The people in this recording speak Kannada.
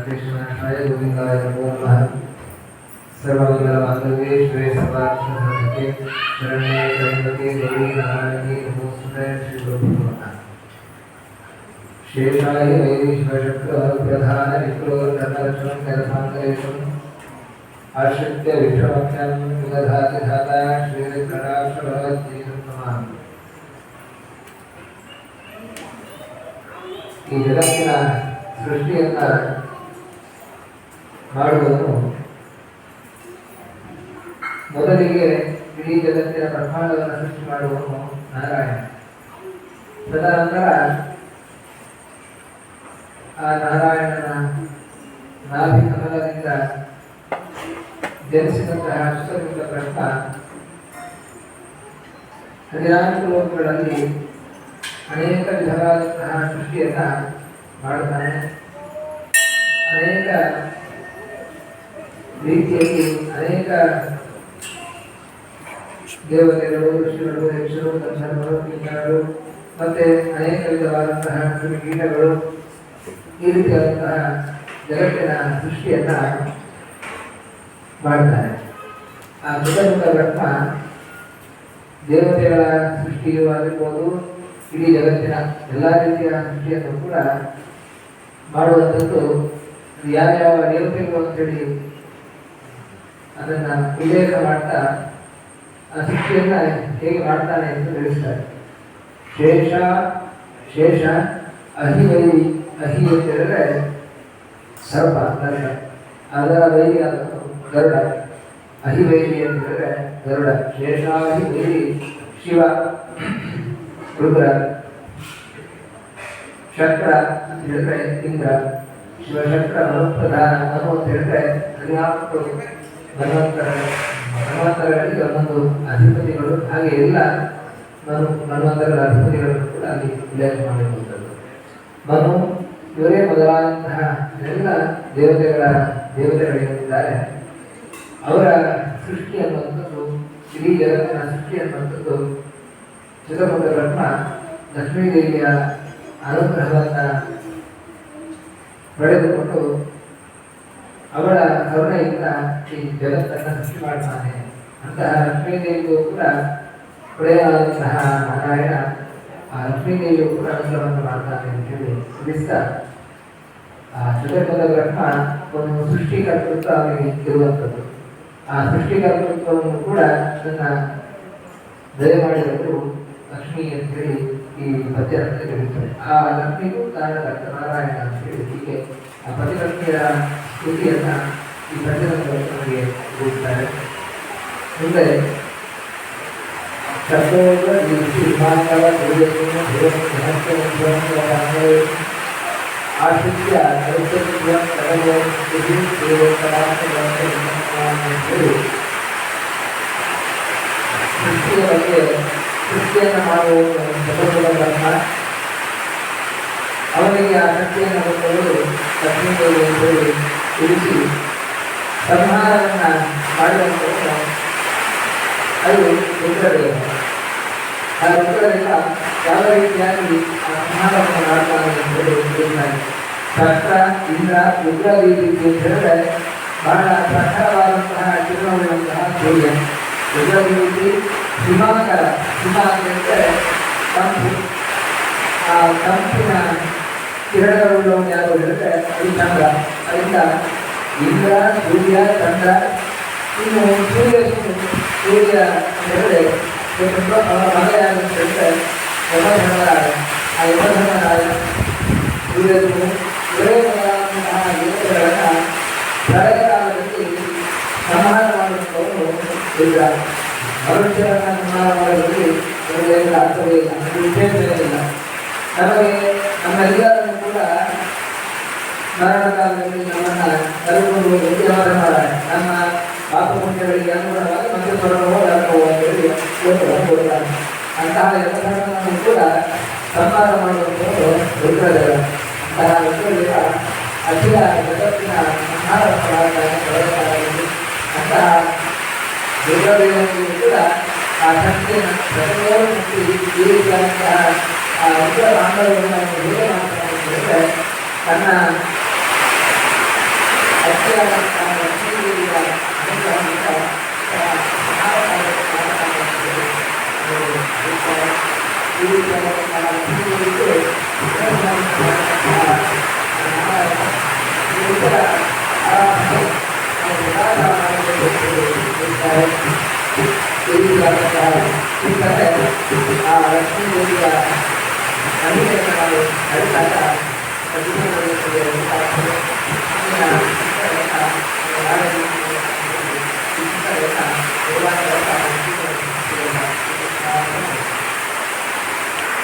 कृष्णाय गोविंदाय नमो नमः। सर्वमंगलमांगल्ये शिवे सर्वार्थसाधके शरण्ये त्र्यंबके गौरी नारायणी नमोस्तुते श्रीगुरुभ्यो नमः। शेषाय वैदेशिकचक्र प्रधान विक्रोर्धनरक्षणं कलसान्तरेशम् आश्रित्य विश्वमख्यं विदधाति धाता श्रीविक्रणाक्षरवज्जीवं नमामि। ಈ ಜಗತ್ತಿನ ಸೃಷ್ಟಿಯನ್ನ ಮಾಡುವನು ಮೊದಲಿಗೆ ಇಡೀ ಜಗತ್ತಿನ ಬ್ರಹ್ಮಾಂಡವನ್ನು ಸೃಷ್ಟಿ ಮಾಡುವನು ನಾರಾಯಣ. ತದನಂತರ ಆ ನಾರಾಯಣನ ನಾಭಿ ಕಮಲದಿಂದ ಜನಿಸಿದಂತಹ ಸುಸರ್ಮಿತ ಬ್ರಹ್ಮ 14 ಲೋಕಗಳಲ್ಲಿ ಅನೇಕ ವಿಧವಾದಂತಹ ಸೃಷ್ಟಿಯನ್ನ ಮಾಡುತ್ತಾನೆ. ಅನೇಕ ರೀತಿಯಲ್ಲಿ ಅನೇಕ ದೇವತೆಗಳು, ಋಷಿಗಳು, ಯಕ್ಷರು, ಗಂಧರ್ವರು, ಕಿನ್ನರರು ಮತ್ತೆ ಅನೇಕ ವಿಧವಾದಂತಹ ಕೀಟಗಳು ಈ ರೀತಿಯಾದಂತಹ ಜಗತ್ತಿನ ಸೃಷ್ಟಿಯನ್ನ ಮಾಡ್ತಾನೆ. ಆ ಸುಸರ್ಮಿತ ಬ್ರಹ್ಮ ದೇವತೆಗಳ ಸೃಷ್ಟಿಯೂ ಆಗಿರ್ಬೋದು, ಇಡೀ ಜಗತ್ತಿನ ಎಲ್ಲ ರೀತಿಯ ಸೃಷ್ಟಿಯನ್ನು ಕೂಡ ಮಾಡುವಂಥದ್ದು ಯಾವ್ಯಾವ ದೇವತೆಗಳು ಅಂತೇಳಿ ಅದನ್ನ ಉಲ್ಲೇಖ ಮಾಡ್ತಾ ಆ ಸೃಷ್ಟಿಯನ್ನ ಹೇಗೆ ಮಾಡ್ತಾನೆ ಎಂದು ತಿಳಿಸ್ತಾರೆ. ಶೇಷ ಅಹಿವೈ, ಅಹಿ ಅಂತ ಹೇಳಿದ್ರೆ ಸರ್ಪ, ಗರುಡ. ಅದರ ವೈರಿ ಆದನು ಗರುಡ. ಅಹಿವೈರಿ ಅಂತ ಹೇಳಿದ್ರೆ ಗರುಡ. ಶೇಷಾಹಿ ವೈರಿ ಶಿವ, ರುದ್ರ. ಶಕ್ರ ಅಂತ ಹೇಳಿದ್ರೆ ಇಂದ್ರ. ಶಿವಶಕ್ರ ಮನುಪ್ರಧಾನ. ಮನು ಅಂತ ಹೇಳಿದ್ರೆ 14 ಮನ್ವಂತರಗಳಿಗೆ ಒಂದೊಂದು ಅಧಿಪತಿಗಳು. ಹಾಗೆ ಎಲ್ಲ ಮನ್ವಂತರಗಳ ಅಧಿಪತಿಗಳನ್ನು ಕೂಡ ಅಲ್ಲಿ ಉಲ್ಲೇಖ ಮಾಡಿರುವಂಥದ್ದು. ಮನು ಇವರೇ ಮೊದಲಾದಂತಹ ಎಲ್ಲ ದೇವತೆಗಳಿದ್ದಾರೆ. ಅವರ ಸೃಷ್ಟಿ ಅನ್ನುವಂಥದ್ದು, ಇಡೀ ಜಗತ್ತಿನ ಸೃಷ್ಟಿ ಅನ್ನುವಂಥದ್ದು ಚಿತ್ರಮುಖ ಬ್ರಹ್ಮ ಲಕ್ಷ್ಮೀದೇವಿಯ ಅನುಗ್ರಹವನ್ನು ಪಡೆದುಕೊಂಡು ಅವಳ ಕರುಣೆಯಿಂದ ಈ ಜಗತ್ತನ್ನು ಸೃಷ್ಟಿ ಮಾಡ್ತಾನೆ. ಅಂತಹ ಲಕ್ಷ್ಮೀದೇವಿಗೂ ಕೂಡ ಒಡೆಯನಾದಂತಹ ನಾರಾಯಣ ಆ ಲಕ್ಷ್ಮೀದೇವಿಯು ಕೂಡ ಅನುಗ್ರಹವನ್ನು ಮಾಡ್ತಾನೆ ಅಂತ ಹೇಳಿ ತಿಳಿಸ್ತಾ, ಆ ಚಿತ್ರಮುಖ ಬ್ರಹ್ಮ ಒಂದು ಸೃಷ್ಟಿಕರ್ತೃತ್ವ ಅವನಿಗೆ ಇರುವಂಥದ್ದು. ಆ ಸೃಷ್ಟಿಕರ್ತೃತ್ವವನ್ನು ಕೂಡ ಅದನ್ನ ದಯಮಾಡಿದವರು ಲಕ್ಷ್ಮಿ ಅಂತ ಹೇಳಿ ಈ ಪದ್ಯದಲ್ಲಿ ತಿಳಿಸ್ತಾರೆ. ಆ ಲಕ್ಷ್ಮಿಗೂ ಕಾರಣಕರ್ತ ನಾರಾಯಣ ಅಂತ ಹೇಳಿ ಹೀಗೆ ಆ ಪತಿಲಕ್ಷ್ಮಿಯ ಸ್ತುತಿಯನ್ನ ಈ ಪದ್ಯದಲ್ಲಿ ನಮಗೆ ರೂಪಿಸ್ತಾರೆ. ಮುಂದೆ ಆಶ್ರಿತ್ಯ ಸೃಷ್ಟಿಯ ಬಗ್ಗೆ ಸೃಷ್ಟಿಯನ್ನು ಮಾಡುವ ಬ್ರಹ್ಮ ಅವನಿಗೆ ಆ ಶಕ್ತಿಯನ್ನು ಕೊಟ್ಟವರು ಲಕ್ಷ್ಮೀದೇವಿ ಅಂತ ಹೇಳಿ ತಿಳಿಸಿ ಸಂಹಾರವನ್ನು ಮಾಡುವಂಥದ್ದು ಅದು ರುದ್ರದೇವ. ಆ ರುದ್ರದೇವ ಯಾವ ರೀತಿಯಾಗಿ ಆ ಸಂಹಾರವನ್ನು ಮಾಡ್ತಾನೆ ಅಂತ ಹೇಳಿ ತಿಳಿಸ್ತಾನೆ. ಶಕ್ರ, ಇಂದ್ರ, ರುದ್ರ ರೀತಿ ಅಂತ ಹೇಳಿದ್ರೆ ಬಹಳ ಪ್ರಖರವಾದಂತಹ ಚಿತ್ರವುಳ್ಳಂತಹ ಸೂರ್ಯ. ರುದ್ರ ರೀತಿ ಹಿಮಾಕರ. ಹಿಮ ಅಂದರೆ ತಂಪು. ಆ ತಂಪಿನ ಕಿರಣಗಳುಳ್ಳವನು ಯಾರು ಹೇಳಿದ್ರೆ ಅದು ಚಂದ್ರ. ಅದರಿಂದ ಇಂದ್ರ, ಸೂರ್ಯ, ಚಂದ್ರ. ಇನ್ನು ಸೂರ್ಯ ಹೇಳಿದ್ರೆ ಅವರ ಮಗ ಯಾರು ಅಂತ ಹೇಳಿದ್ರೆ ಯಮಧರ್ಮರಾಯ. ಆ ಯಮಧರ್ಮರಾಯ ಸೂರ್ಯನು ಇವರೇ ಮೊದಲಾದಂತಹ ದೇವತೆಗಳನ್ನು ಪ್ರಳಯ ಕಾಲದಲ್ಲಿ ಸಂಹಾರ ಮಾಡುವಂಥವನು ರುದ್ರ. ಮನುಷ್ಯರನ್ನ ಸಂಹಾರ ಮಾಡುವುದರಲ್ಲಿ ಅವರಿಗೆ ಅರ್ಥವೇ ಇಲ್ಲ, ವಿಶೇಷವಿಲ್ಲ. ನಮಗೆ ನಮ್ಮೆಲ್ಲರನ್ನು ಕೂಡ ಮರಣ ಕಾಲದಲ್ಲಿ ನಮ್ಮನ್ನು ಕರೆದುಕೊಂಡು ಹೋಗಿ ಯಮಧರ್ಮರಾಯ ನಮ್ಮ ಪಾಪಪುಣ್ಯಗಳಿಗೆ ಅನುಗುಣವಾಗಿ ಮತ್ತೆ ಸ್ವರ್ಗವೋ ನರಕವೋ ಅಂತ ಹೇಳಿ ಕೊಡ್ತಾನೆ. ಅಂತಹ ಯಮಧರ್ಮನನ್ನು ಕೂಡ ಸಂಹಾರ ಮಾಡುವಂಥದ್ದು ರುದ್ರದೇವ. ಅಂತಹ ರುದ್ರದೇವ ಅಖಿಲ ಜಗತ್ತಿನ ಸಂಹಾರವನ್ನು ಮಾಡ್ತಾನೆ ಪ್ರಳಯಕಾಲದಲ್ಲಿ. ಅಂತಹ ರುದ್ರದೇವನಿಗೂ ಕೂಡ ಆ ಶಕ್ತಿಯನ್ನು ಪ್ರತಿಯೊಂದು ಮುಟ್ಟಿ ಈ ರೀತಿಯಾದಂತಹ ಆ ರುದ್ರ ಬಾಂಧವ್ಯವನ್ನು ಹೇಗೆ ಮಾಡ್ತಾನೆ ಅಂತ ಹೇಳಿದ್ರೆ ತನ್ನ ಈ ರೀತಿಯಾದಂತಹ ಲಕ್ಷ್ಮೀ ದೇವಿಯ ನವೀಕರಣ ನಾವು ನಡೆದಾಗ